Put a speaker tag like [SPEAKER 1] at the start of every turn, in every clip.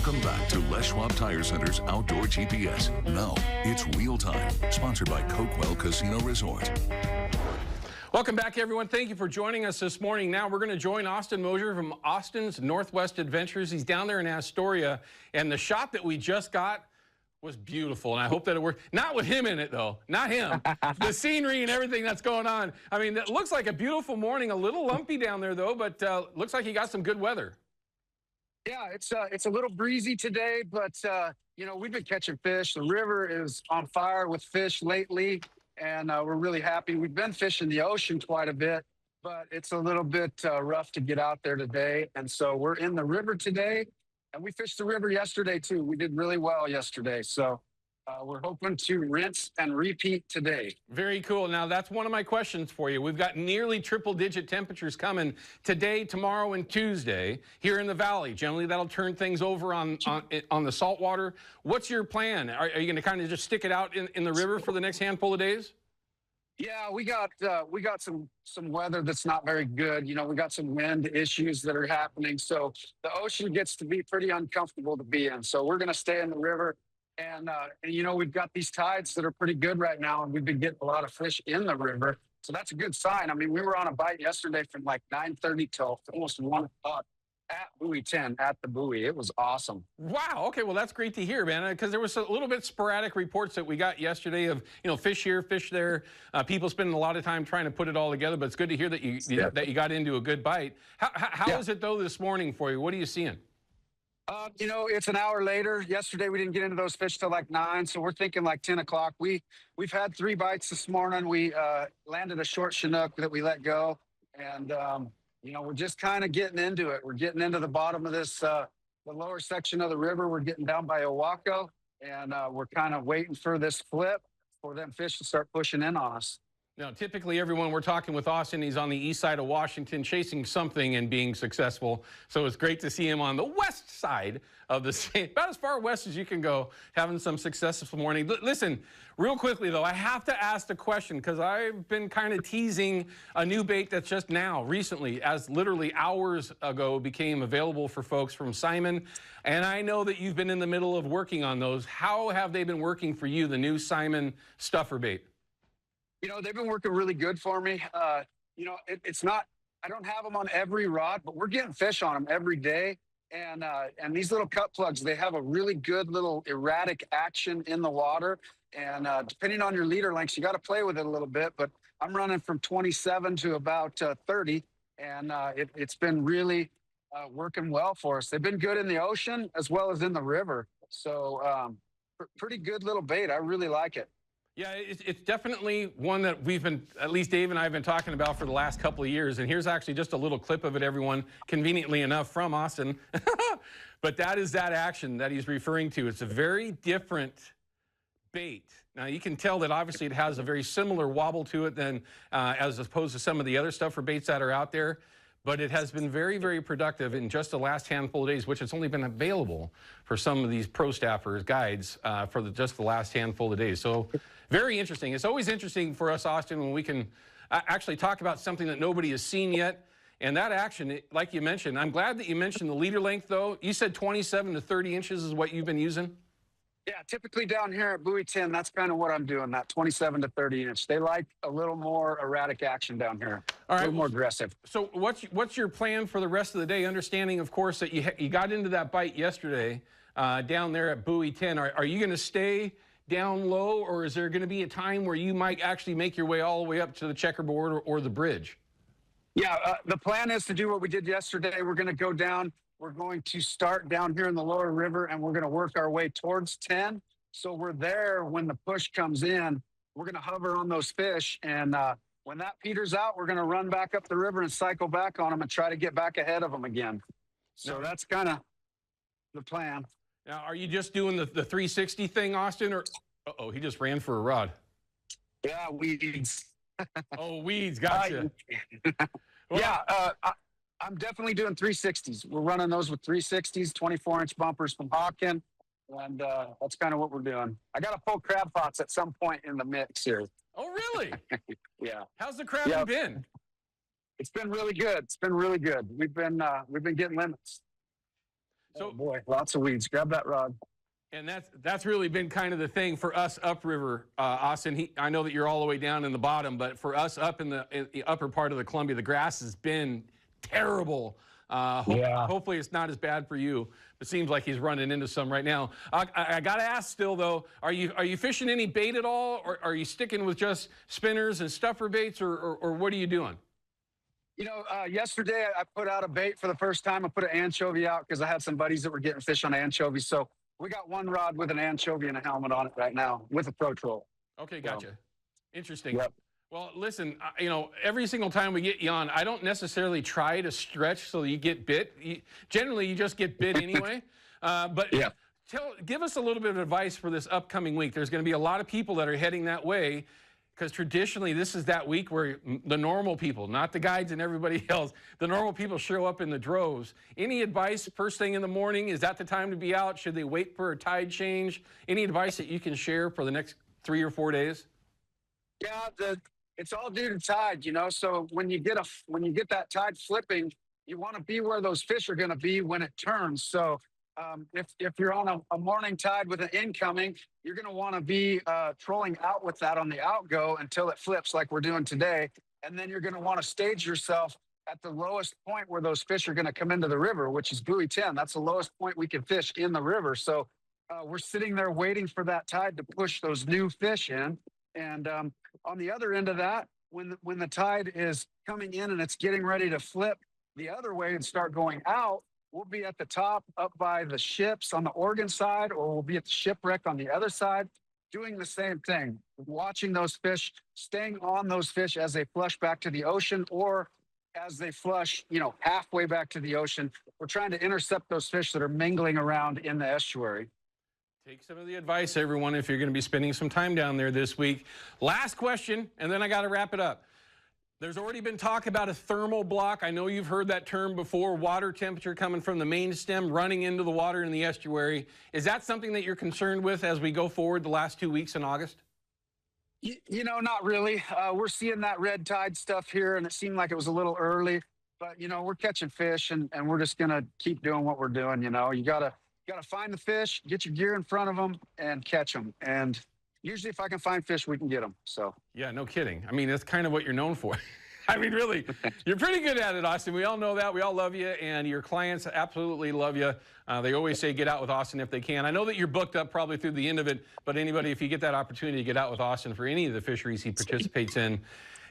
[SPEAKER 1] Welcome back to Les Schwab Tire Center's Outdoor GPS. Now, it's real time. Sponsored by Coquel Casino Resort.
[SPEAKER 2] Welcome back, everyone. Thank you for joining us this morning. Now we're going to join Austin Moser from Austin's Northwest Adventures. He's down there in Astoria, and the shot that we just got was beautiful, and I hope that it worked. Not with him in it, though. Not him. The scenery and everything that's going on. I mean, it looks like a beautiful morning. A little lumpy down there, though, but looks like you got some good weather.
[SPEAKER 3] Yeah, it's a little breezy today, but you know, we've been catching fish. The river is on fire with fish lately, and we're really happy. We've been fishing the ocean quite a bit, but it's a little bit rough to get out there today. And so we're in the river today, and we fished the river yesterday too. We did really well yesterday, so we're hoping to rinse and repeat today.
[SPEAKER 2] Very cool. Now, that's one of my questions for you. We've got nearly triple-digit temperatures coming today, tomorrow, and Tuesday here in the valley. Generally, that'll turn things over on the saltwater. What's your plan? Are you going to kind of just stick it out in the river for the next handful of days?
[SPEAKER 3] Yeah, we got some weather that's not very good. You know, we got some wind issues that are happening, so the ocean gets to be pretty uncomfortable to be in. So we're going to stay in the river. And you know, we've got these tides that are pretty good right now, and we've been getting a lot of fish in the river. So that's a good sign. I mean, we were on a bite yesterday from like 9:30 till almost 1 o'clock at Buoy 10 at the buoy. It was awesome.
[SPEAKER 2] Wow. Okay. Well, that's great to hear, man. Because there was a little bit sporadic reports that we got yesterday of, you know, fish here, fish there. People spending a lot of time trying to put it all together. But it's good to hear that you got into a good bite. How is it though this morning for you? What are you seeing?
[SPEAKER 3] You know, it's an hour later. Yesterday, we didn't get into those fish till like 9, so we're thinking like 10 o'clock. We've had 3 bites this morning. We landed a short Chinook that we let go, and you know, we're just kind of getting into it. We're getting into the bottom of this, the lower section of the river. We're getting down by Oahu, and we're kind of waiting for this flip for them fish to start pushing in on us.
[SPEAKER 2] Now, typically, everyone we're talking with Austin, he's on the east side of Washington chasing something and being successful. So it's great to see him on the west side of the state, about as far west as you can go, having some success this morning. Listen, real quickly, though, I have to ask the question because I've been kind of teasing a new bait that's just now, recently, as literally hours ago, became available for folks from Simon. And I know that you've been in the middle of working on those. How have they been working for you, the new Simon stuffer bait?
[SPEAKER 3] You know, they've been working really good for me. You know, it's not, I don't have them on every rod, but we're getting fish on them every day. And these little cut plugs, they have a really good little erratic action in the water. And depending on your leader lengths, you got to play with it a little bit. But I'm running from 27 to about 30. And it's been really working well for us. They've been good in the ocean as well as in the river. So pretty good little bait. I really like it.
[SPEAKER 2] Yeah, it's definitely one that we've been, at least Dave and I have been talking about for the last couple of years. And here's actually just a little clip of it, everyone, conveniently enough, from Austin. But that is that action that he's referring to. It's a very different bait. Now, you can tell that obviously it has a very similar wobble to it than as opposed to some of the other stuff for baits that are out there. But it has been very, very productive in just the last handful of days, which has only been available for some of these pro staffers, guides, for just the last handful of days. So very interesting. It's always interesting for us, Austin, when we can actually talk about something that nobody has seen yet. And that action, like you mentioned, I'm glad that you mentioned the leader length, though. You said 27 to 30 inches is what you've been using?
[SPEAKER 3] Yeah, typically down here at Buoy 10, that's kind of what I'm doing, that 27 to 30 inch. They like a little more erratic action down here,
[SPEAKER 2] all right,
[SPEAKER 3] a little more aggressive.
[SPEAKER 2] So what's your plan for the rest of the day, understanding, of course, that you got into that bite yesterday down there at Buoy 10. Are you going to stay down low, or is there going to be a time where you might actually make your way all the way up to the checkerboard or the bridge?
[SPEAKER 3] Yeah, the plan is to do what we did yesterday. We're going to go down. We're going to start down here in the lower river, and we're going to work our way towards 10. So we're there when the push comes in. We're going to hover on those fish, and when that peters out, we're going to run back up the river and cycle back on them and try to get back ahead of them again. So that's kind of the plan.
[SPEAKER 2] Now, are you just doing the 360 thing, Austin, or uh-oh, he just ran for a rod?
[SPEAKER 3] Yeah, weeds.
[SPEAKER 2] Oh, weeds, gotcha.
[SPEAKER 3] Well, yeah, I'm definitely doing 360s. We're running those with 360s, 24-inch bumpers from Hawken, and that's kind of what we're doing. I got to pull crab pots at some point in the mix here.
[SPEAKER 2] Oh, really?
[SPEAKER 3] Yeah.
[SPEAKER 2] How's the crabbing been?
[SPEAKER 3] It's been really good. It's been really good. We've been getting limits.
[SPEAKER 2] So,
[SPEAKER 3] Oh boy, lots of weeds. Grab that rod.
[SPEAKER 2] and that's really been kind of the thing for us upriver, Austin. I know that you're all the way down in the bottom, but for us up in the upper part of the Columbia, the grass has been terrible. Hopefully it's not as bad for you. It seems like he's running into some right now. I got to ask still, though, are you fishing any bait at all, or are you sticking with just spinners and stuffer baits, or what are you doing?
[SPEAKER 3] You know, yesterday I put out a bait for the first time. I put an anchovy out because I had some buddies that were getting fish on anchovies. So we got one rod with an anchovy and a helmet on it right now with a Pro Troll.
[SPEAKER 2] Okay, gotcha.
[SPEAKER 3] So,
[SPEAKER 2] Interesting.
[SPEAKER 3] yep.
[SPEAKER 2] Well, listen, you know, every single time we get you on, I don't necessarily try to stretch so you get bit. Generally, you just get bit anyway. But
[SPEAKER 3] Yeah.
[SPEAKER 2] give us a little bit of advice for this upcoming week. There's going to be a lot of people that are heading that way because traditionally this is that week where the normal people, not the guides and everybody else, the normal people show up in the droves. Any advice first thing in the morning? Is that the time to be out? Should they wait for a tide change? Any advice that you can share for the next 3 or 4 days?
[SPEAKER 3] Yeah, it's all due to tide, you know. So when you get that tide flipping, you want to be where those fish are going to be when it turns. So if you're on a morning tide with an incoming, you're going to want to be trolling out with that on the outgo until it flips like we're doing today. And then you're going to want to stage yourself at the lowest point where those fish are going to come into the river, which is buoy 10. That's the lowest point we can fish in the river. So we're sitting there waiting for that tide to push those new fish in. And on the other end of that, when the tide is coming in and it's getting ready to flip the other way and start going out, we'll be at the top up by the ships on the Oregon side, or we'll be at the shipwreck on the other side, doing the same thing, watching those fish, staying on those fish as they flush back to the ocean, or as they flush, you know, halfway back to the ocean. We're trying to intercept those fish that are mingling around in the estuary.
[SPEAKER 2] Take some of the advice, everyone, if you're going to be spending some time down there this week. Last question, and then I got to wrap it up. There's already been talk about a thermal block. I know you've heard that term before, water temperature coming from the main stem, running into the water in the estuary. Is that something that you're concerned with as we go forward the last 2 weeks in August?
[SPEAKER 3] You know, not really. We're seeing that red tide stuff here, and it seemed like it was a little early. But, you know, we're catching fish, and we're just going to keep doing what we're doing, you know. You got to find the fish, get your gear in front of them, and catch them. And usually if I can find fish, we can get them. So
[SPEAKER 2] yeah, no kidding. I mean, that's kind of what you're known for. I mean, really, you're pretty good at it, Austin. We all know that. We all love you, and your clients absolutely love you. They always say get out with Austin if they can. I know that you're booked up probably through the end of it, but anybody, if you get that opportunity to get out with Austin for any of the fisheries he participates in,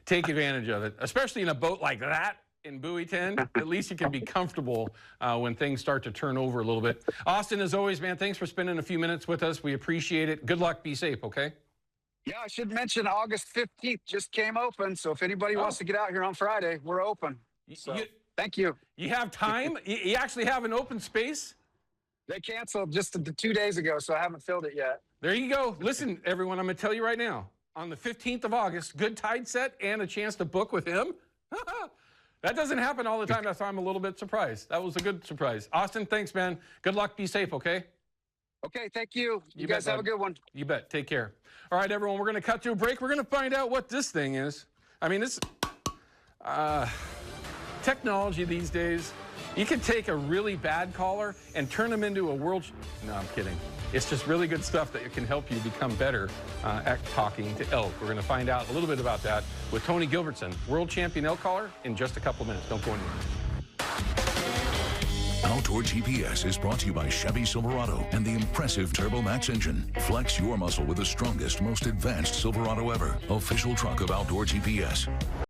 [SPEAKER 2] take advantage of it, especially in a boat like that. In buoy 10, at least you can be comfortable when things start to turn over a little bit. Austin, as always, man, thanks for spending a few minutes with us. We appreciate it. Good luck. Be safe, okay?
[SPEAKER 3] yeah, I should mention August 15th just came open. So if anybody wants to get out here on Friday, we're open. So thank you.
[SPEAKER 2] You have time? You actually have an open space?
[SPEAKER 3] They canceled just 2 days ago, so I haven't filled it yet.
[SPEAKER 2] There you go. Listen, everyone, I'm going to tell you right now. On the 15th of August, good tide set and a chance to book with him. That doesn't happen all the time. That's why I'm a little bit surprised. That was a good surprise. Austin, thanks, man. Good luck. Be safe, okay?
[SPEAKER 3] Okay, thank you. You guys have a good one.
[SPEAKER 2] You bet. Take care. All right, everyone, we're going to cut to a break. We're going to find out what this thing is. I mean, this technology these days, you can take a really bad caller and turn them into a world... No, I'm kidding. It's just really good stuff that can help you become better at talking to elk. We're going to find out a little bit about that with Tony Gilbertson, world champion elk caller, in just a couple minutes. Don't go anywhere.
[SPEAKER 1] Outdoor GPS is brought to you by Chevy Silverado and the impressive Turbo Max engine. Flex your muscle with the strongest, most advanced Silverado ever. Official truck of Outdoor GPS.